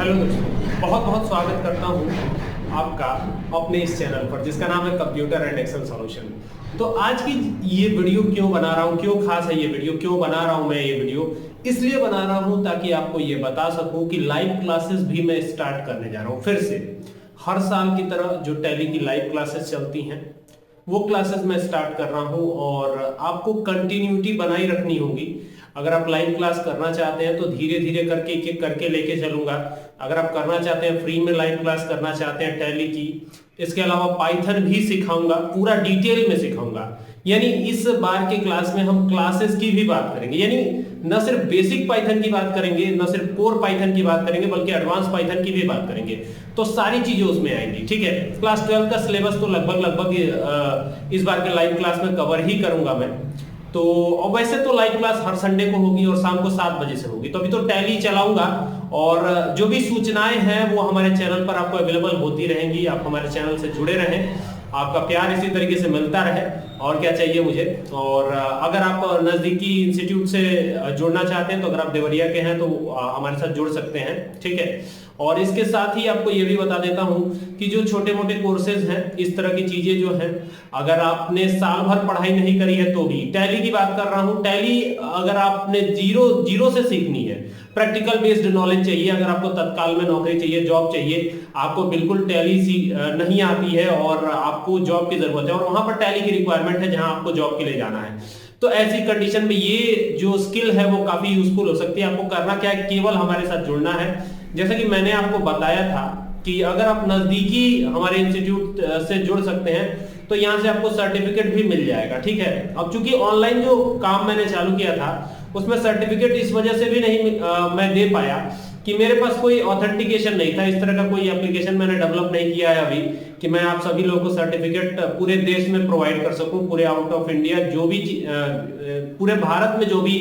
Hello दोस्तों, बहुत बहुत स्वागत करता हूं आपका अपने इस चैनल पर जिसका नाम है कंप्यूटर एंड एक्सेल सॉल्यूशन। तो आज की ये वीडियो क्यों बना रहा हूं, क्यों खास है ये वीडियो, क्यों बना रहा हूं मैं ये वीडियो, इसलिए बना रहा हूं ताकि आपको ये बता सकूं कि लाइव क्लासेस भी मैं स्टार्ट करने जा रहा हूं फिर से। हर साल की तरह जो टैली की लाइव क्लासेस चलती हैं वो क्लासेस मैं स्टार्ट कर रहा हूं और आपको कंटिन्यूटी बनाई रखनी होगी। अगर आप लाइव क्लास करना चाहते हैं तो धीरे धीरे करके एक एक करके लेके चलूंगा। अगर आप करना चाहते हैं फ्री में लाइव क्लास करना चाहते हैं टैली की, इसके अलावा पाइथन भी सिखाऊंगा, पूरा डिटेल में सिखाऊंगा। यानी इस बार के क्लास में हम क्लासेस की भी बात करेंगे, यानी न सिर्फ बेसिक पाइथन की बात करेंगे, न सिर्फ कोर पाइथन की बात करेंगे, बल्कि एडवांस पाइथन की भी बात करेंगे। तो सारी चीजें उसमें आएंगी। ठीक है, क्लास 12 का सिलेबस तो लगभग इस बार के लाइव क्लास में कवर ही करूंगा मैं। तो और वैसे तो लाइव क्लास हर संडे को होगी और शाम को 7 बजे से होगी। तो अभी तो टैली चलाऊंगा और जो भी सूचनाएं हैं वो हमारे चैनल पर आपको अवेलेबल होती रहेंगी। आप हमारे चैनल से जुड़े रहें, आपका प्यार इसी तरीके से मिलता रहे, और क्या चाहिए मुझे। और अगर आप नजदीकी इंस्टीट्यूट से जुड़ना चाहते हैं तो अगर आप देवरिया के हैं तो हमारे साथ जुड़ सकते हैं। ठीक है, और इसके साथ ही आपको ये भी बता देता हूं कि जो छोटे मोटे कोर्सेज हैं, इस तरह की चीजें जो हैं, अगर आपने साल भर पढ़ाई नहीं करी है तो भी, टैली की बात कर रहा हूं, टैली अगर आपने जीरो से सीखनी है, प्रैक्टिकल बेस्ड नॉलेज चाहिए, अगर आपको तत्काल में नौकरी चाहिए, जॉब चाहिए, आपको बिल्कुल टैली नहीं आती है और आपको जॉब की जरूरत है और वहां पर टैली की रिक्वायरमेंट है जहां आपको जॉब के लिए जाना है, तो ऐसी कंडीशन में ये जो स्किल है वो काफी यूजफुल हो सकती है। आपको करना क्या है, केवल हमारे साथ जुड़ना है। जैसा कि मैंने आपको बताया था कि अगर आप नजदीकी हमारे इंस्टीट्यूट से जुड़ सकते हैं तो यहाँ से आपको सर्टिफिकेट भी मिल जाएगा। ठीक है, अब चूंकि ऑनलाइन जो काम मैंने चालू किया था उसमें सर्टिफिकेट इस वजह से भी नहीं मैं दे पाया कि मेरे पास कोई ऑथेंटिकेशन नहीं था। इस तरह का कोई एप्लीकेशन मैंने डेवलप नहीं किया है अभी कि मैं आप सभी लोगों को सर्टिफिकेट पूरे देश में प्रोवाइड कर सकूं, पूरे आउट ऑफ इंडिया, जो भी पूरे भारत में जो भी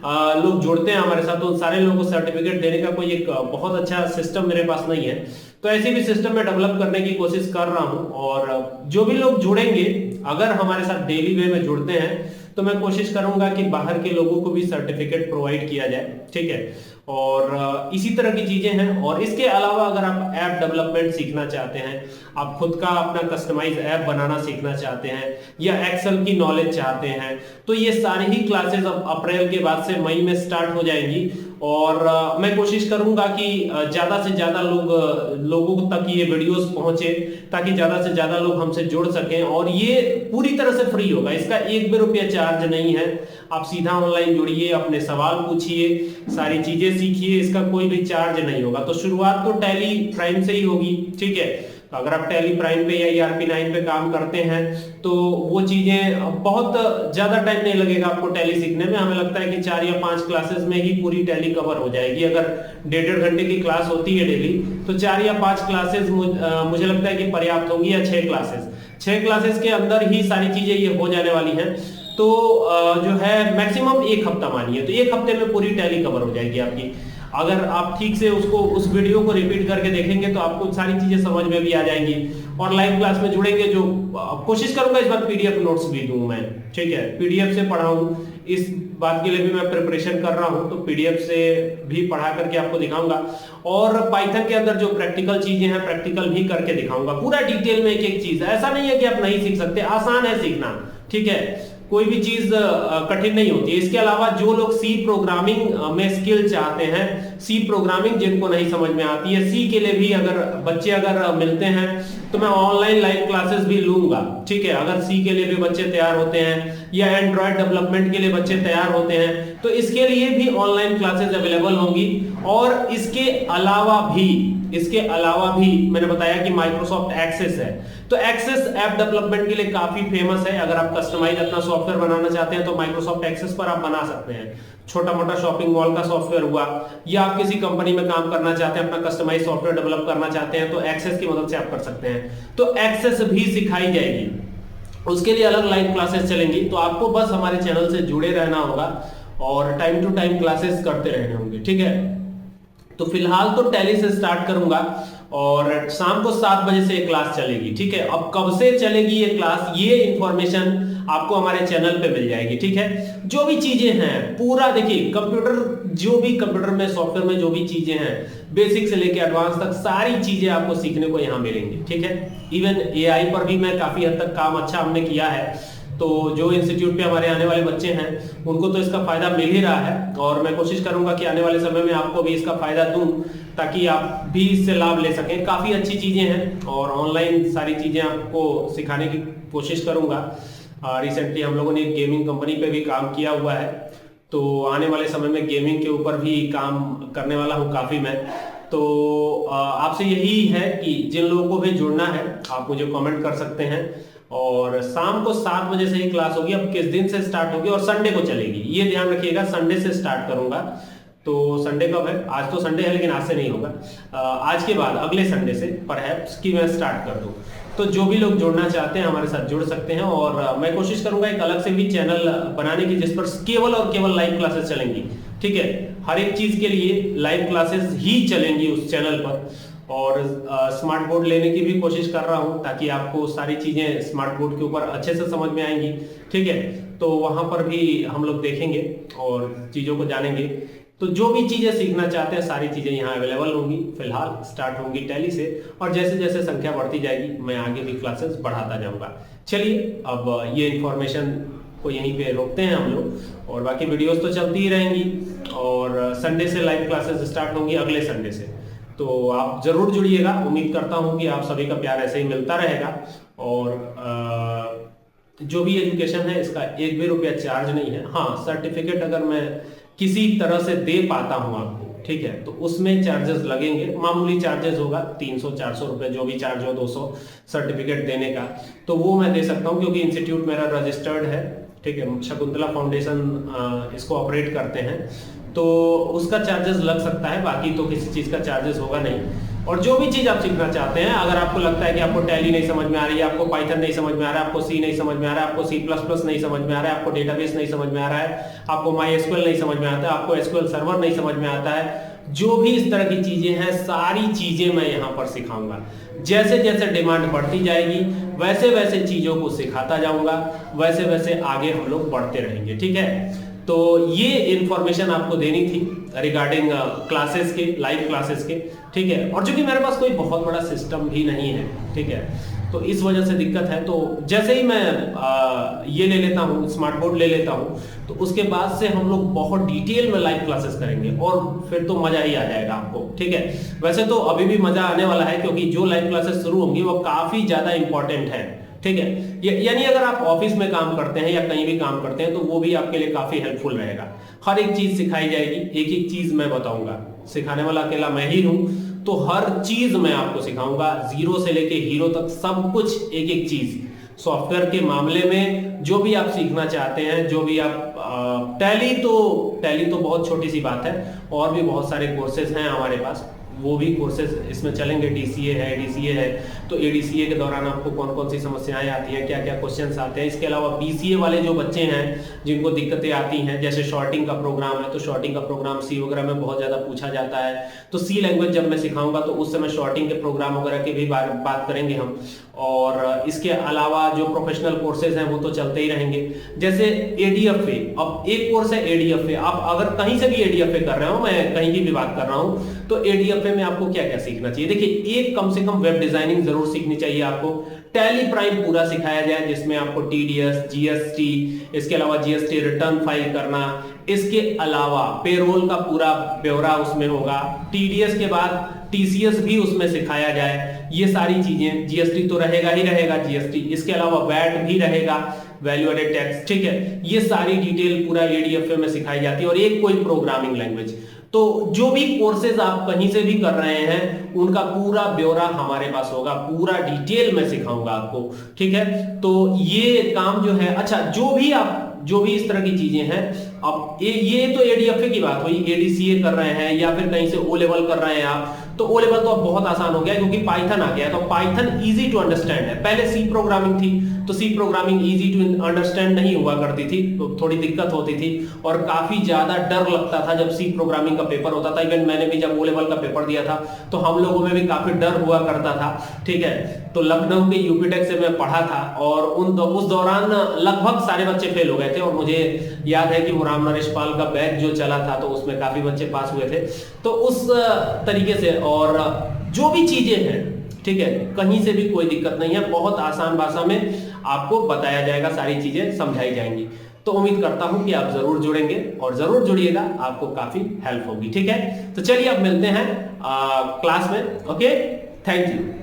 लोग जुड़ते हैं हमारे साथ, तो उन सारे लोगों को सर्टिफिकेट देने का कोई एक बहुत अच्छा सिस्टम मेरे पास नहीं है। तो ऐसे भी सिस्टम में डेवलप करने की कोशिश कर रहा हूं और जो भी लोग जुड़ेंगे, अगर हमारे साथ डेली वे में जुड़ते हैं तो मैं कोशिश करूंगा कि बाहर के लोगों को भी सर्टिफिकेट प्रोवाइड किया जाए। ठीक है, और इसी तरह की चीजें हैं। और इसके अलावा अगर आप ऐप डेवलपमेंट सीखना चाहते हैं, आप खुद का अपना कस्टमाइज ऐप बनाना सीखना चाहते हैं या एक्सेल की नॉलेज चाहते हैं, तो ये सारी ही क्लासेस अब अप्रैल के बाद से मई में स्टार्ट हो जाएंगी। और मैं कोशिश करूंगा कि ज्यादा से ज्यादा लोगों तक ये वीडियोस पहुंचे ताकि ज्यादा से ज्यादा लोग हमसे जुड़ सकें। और ये पूरी तरह से फ्री होगा, इसका 1 भी रुपया चार्ज नहीं है। आप सीधा ऑनलाइन जुड़िए, अपने सवाल पूछिए, सारी चीजें सीखिए, इसका कोई भी चार्ज नहीं होगा। तो शुरुआत तो टैली प्राइम से ही होगी। ठीक है, अगर आप टैली प्राइम पे या ERP9 पे काम करते हैं तो वो चीजें बहुत ज्यादा टाइम नहीं लगेगा आपको टैली सीखने में। हमें लगता है कि 4 या 5 क्लासेस में ही पूरी टैली कवर हो जाएगी। अगर 1.5 घंटे की क्लास होती है डेली तो 4 या 5 क्लासेस मुझे लगता है कि पर्याप्त होंगी, या 6 क्लासेस के अंदर ही सारी चीजें ये हो जाने वाली हैं। तो जो है मैक्सिमम 1 हफ्ता मानिए, तो 1 हफ्ते में पूरी टैली कवर हो जाएगी आपकी। अगर आप ठीक से उस वीडियो को रिपीट करके देखेंगे तो आपको सारी चीजें समझ में भी आ जाएंगी। और लाइव क्लास में जुड़ेंगे, जो कोशिश करूंगा इस बार PDF नोट्स भी दूं मैं। ठीक है, PDF से पढ़ाऊं, इस बात के लिए भी मैं प्रिपरेशन कर रहा हूं, तो PDF से भी पढ़ा करके आपको दिखाऊंगा। और पाइथन के अंदर जो प्रैक्टिकल चीजें हैं, प्रैक्टिकल भी करके दिखाऊंगा पूरा डिटेल में, एक एक चीज। ऐसा नहीं है कि आप नहीं सीख सकते, आसान है सीखना। ठीक है, कोई भी चीज कठिन नहीं होती है। इसके अलावा जो लोग सी प्रोग्रामिंग में स्किल चाहते हैं, सी प्रोग्रामिंग जिनको नहीं समझ में आती है, सी के लिए भी अगर बच्चे मिलते हैं तो मैं ऑनलाइन लाइव क्लासेस भी लूंगा। ठीक है, अगर सी के लिए भी बच्चे तैयार होते हैं या एंड्रॉयड डेवलपमेंट के लिए बच्चे तैयार होते हैं तो इसके लिए भी ऑनलाइन क्लासेस अवेलेबल होंगी। और इसके अलावा भी मैंने बताया कि माइक्रोसॉफ्ट एक्सेस है, तो एक्सेस ऐप डेवलपमेंट के लिए काफी फेमस है। अगर आप कस्टमाइज अपना सॉफ्टवेयर बनाना चाहते हैं तो माइक्रोसॉफ्ट एक्सेस पर आप बना सकते हैं। छोटा मोटा शॉपिंग मॉल का सॉफ्टवेयर हुआ, या आप किसी कंपनी में काम करना चाहते हैं, अपना कस्टमाइज सॉफ्टवेयर डेवलप करना चाहते हैं, तो एक्सेस की मदद से आप कर सकते हैं। तो एक्सेस भी सिखाई जाएगी, उसके लिए अलग लाइव क्लासेस चलेंगी। तो आपको बस हमारे चैनल से जुड़े रहना होगा और टाइम टू टाइम क्लासेस करते रहने होंगे। ठीक है, तो फिलहाल तो टैली से स्टार्ट करूंगा और शाम को 7 बजे से क्लास चलेगी। ठीक है, अब कब से चलेगी ये क्लास, ये इंफॉर्मेशन आपको हमारे चैनल पे मिल जाएगी। ठीक है, जो भी चीजें हैं पूरा देखिए, कंप्यूटर जो भी कंप्यूटर में सॉफ्टवेयर में जो भी चीजें हैं बेसिक से लेके एडवांस तक सारी चीजें आपको सीखने को यहाँ मिलेंगी। ठीक है, इवन एआई पर भी मैं काफी हद तक काम अच्छा हमने किया है, तो जो इंस्टीट्यूट पे हमारे आने वाले बच्चे हैं उनको तो इसका फायदा मिल ही रहा है, और मैं कोशिश करूंगा कि आने वाले समय में आपको भी इसका फायदा दूं ताकि आप भी इससे लाभ ले सकें। काफी अच्छी चीजें हैं और ऑनलाइन सारी चीजें आपको सिखाने की कोशिश करूंगा। रिसेंटली हम लोगों ने एक गेमिंग कंपनी पे भी काम किया हुआ है, तो आने वाले समय में गेमिंग के ऊपर भी काम करने वाला हूँ काफी मैं। तो आपसे यही है कि जिन लोगों को भी जुड़ना है आप मुझे कमेंट कर सकते हैं, और शाम को 7 बजे से ही क्लास होगी। अब किस दिन से स्टार्ट होगी और संडे को चलेगी, ये ध्यान रखिएगा, संडे से स्टार्ट करूंगा। तो संडे कब है? आज तो संडे है लेकिन आज से नहीं होगा, आज के बाद अगले संडे से परहैप्स कि मैं स्टार्ट कर दूं। तो जो भी लोग जुड़ना चाहते हैं हमारे साथ जुड़ सकते हैं, और मैं कोशिश करूंगा एक अलग से भी चैनल बनाने की जिस पर केवल और केवल लाइव क्लासेस चलेंगी। ठीक है, हर एक चीज के लिए लाइव क्लासेस ही चलेंगी उस चैनल पर, और स्मार्ट बोर्ड लेने की भी कोशिश कर रहा हूं ताकि आपको सारी चीजें स्मार्ट बोर्ड के ऊपर अच्छे से समझ में आएंगी। ठीक है, तो वहां पर भी हम लोग देखेंगे और चीजों को जानेंगे। तो जो भी चीजें सीखना चाहते हैं सारी चीजें यहाँ अवेलेबल होंगी। फिलहाल स्टार्ट होंगी टैली से, और जैसे जैसे संख्या बढ़ती जाएगी मैं आगे भी क्लासेस बढ़ाता जाऊंगा। चलिए अब ये इंफॉर्मेशन को यहीं पे रोकते हैं हम लोग, और बाकी वीडियोस तो चलती ही रहेंगी, और संडे से लाइव क्लासेस स्टार्ट होंगी, अगले संडे से। तो आप जरूर जुड़िएगा, उम्मीद करता हूं कि आप सभी का प्यार ऐसे ही मिलता रहेगा। और जो भी एजुकेशन है इसका 1 भी रुपया चार्ज नहीं है। हाँ, सर्टिफिकेट अगर मैं किसी तरह से दे पाता हूं आपको, ठीक है, तो उसमें चार्जेस लगेंगे, मामूली चार्जेस होगा, 300-400 रुपए जो भी चार्ज हो, 200 सर्टिफिकेट देने का, तो वो मैं दे सकता हूं क्योंकि इंस्टीट्यूट मेरा रजिस्टर्ड है। ठीक है, शकुंतला फाउंडेशन इसको ऑपरेट करते हैं, तो उसका चार्जेस लग सकता है, बाकी तो किसी चीज का चार्जेस होगा नहीं। और जो भी चीज आप सीखना चाहते हैं, अगर आपको लगता है कि आपको टैली नहीं समझ में आ रही है, आपको पाइथन नहीं समझ में आ रहा है, आपको सी नहीं समझ में आ रहा है, आपको C++ नहीं समझ में आ रहा है, आपको डेटाबेस नहीं समझ में आ रहा है, आपको MySQL नहीं समझ में आता है, आपको SQL सर्वर नहीं समझ में आता है, जो भी इस तरह की चीजें हैं सारी चीजें मैं यहाँ पर सिखाऊंगा। जैसे जैसे डिमांड बढ़ती जाएगी वैसे वैसे चीजों को सिखाता जाऊंगा, वैसे वैसे आगे हम लोग बढ़ते रहेंगे। ठीक है, तो ये इंफॉर्मेशन आपको देनी थी रिगार्डिंग क्लासेस के, लाइव क्लासेस के। ठीक है, और चूंकि मेरे पास कोई बहुत बड़ा सिस्टम भी नहीं है, ठीक है, तो इस वजह से दिक्कत है। तो जैसे ही मैं ये ले लेता हूँ, स्मार्ट बोर्ड ले लेता हूँ, तो उसके बाद से हम लोग बहुत डिटेल में लाइव क्लासेस करेंगे, और फिर तो मजा ही आ जाएगा आपको। ठीक है, वैसे तो अभी भी मजा आने वाला है क्योंकि जो लाइव क्लासेस शुरू होंगी वो काफी ज्यादा इंपॉर्टेंट है। ठीक है, यानी अगर आप ऑफिस में काम करते हैं या कहीं भी काम करते हैं तो वो भी आपके लिए काफी हेल्पफुल रहेगा। हर एक चीज सिखाई जाएगी, एक एक चीज मैं बताऊंगा, सिखाने वाला अकेला मैं ही हूं, तो हर चीज मैं आपको सिखाऊंगा, जीरो से लेके हीरो तक सब कुछ, एक एक चीज सॉफ्टवेयर के मामले में जो भी आप सीखना चाहते हैं, जो भी आप टैली तो बहुत छोटी सी बात है, और भी बहुत सारे कोर्सेज हैं हमारे पास, वो भी कोर्सेज इसमें चलेंगे। DCA है, ADCA है, तो ADCA के दौरान आपको कौन कौन सी समस्याएं आती हैं, क्या क्या क्वेश्चंस आते हैं। इसके अलावा BCA वाले जो बच्चे हैं जिनको दिक्कतें आती हैं, जैसे शॉर्टिंग का प्रोग्राम है, तो शॉर्टिंग का प्रोग्राम C वगैरह में बहुत ज्यादा पूछा जाता है, तो C लैंग्वेज जब मैं सिखाऊंगा तो उस समय शॉर्टिंग के प्रोग्राम वगैरह की भी बात करेंगे हम। और इसके अलावा जो प्रोफेशनल कोर्सेज हैं वो तो चलते ही रहेंगे, जैसे ADFA। अब एक कोर्स है ADFA, आप अगर कहीं से भी ADFA कर रहे हो, मैं कहीं की भी बात कर रहा हूं, तो ADFA में आपको क्या क्या सीखना चाहिए। देखिए, एक कम से कम वेब डिजाइनिंग जरूर सीखनी चाहिए आपको। टैली प्राइम पूरा सिखाया जाए जिसमें आपको TDS, GST, इसके अलावा GST रिटर्न फाइल करना, इसके अलावा पेरोल का पूरा ब्यौरा उसमें होगा। TDS के बाद TCS भी उसमें सिखाया जाए, ये सारी चीजें। GST तो रहेगा ही रहेगा, GST, इसके अलावा VAT भी रहेगा, वैल्यू एडेड टैक्स। ठीक है, ये सारी डिटेल पूरा ADFA में सिखाई जाती है, और एक कोई प्रोग्रामिंग लैंग्वेज। तो जो भी कोर्सेज आप कहीं से भी कर रहे हैं उनका पूरा ब्यौरा हमारे पास होगा, पूरा डिटेल में सिखाऊंगा आपको। ठीक है, तो ये काम जो है, अच्छा, जो भी इस तरह की चीजें हैं, अब ये तो ADFA की बात हुई, ADCA कर रहे हैं या फिर कहीं से O लेवल कर रहे हैं आप, तो ओ लेवल तो अब बहुत आसान हो गया क्योंकि पाइथन आ गया है। तो पाइथन इजी टू अंडरस्टैंड है। पहले सी प्रोग्रामिंग थी, तो C programming easy to understand नहीं हुआ करती थी, तो थोड़ी दिक्कत होती थी और काफी ज्यादा डर लगता था जब सी प्रोग्रामिंग का पेपर होता था। इवन मैंने भी जब ओ लेवल का पेपर दिया था तो हम लोगों में भी काफी डर हुआ करता था, ठीक है। तो लखनऊ के यूपीटेक से मैं पढ़ा था और उस दौरान लगभग सारे बच्चे फेल हो गए थे और मुझे याद है कि वो राम नरेश पाल का बैच जो चला था तो उसमें काफी बच्चे पास हुए थे। तो उस तरीके से, और जो भी चीजें हैं, ठीक है, कहीं से भी कोई दिक्कत नहीं है, बहुत आसान भाषा में आपको बताया जाएगा, सारी चीजें समझाई जाएंगी। तो उम्मीद करता हूं कि आप जरूर जुड़ेंगे और जरूर जुड़िएगा, आपको काफी हेल्प होगी, ठीक है। तो चलिए अब मिलते हैं क्लास में। Okay, thank you.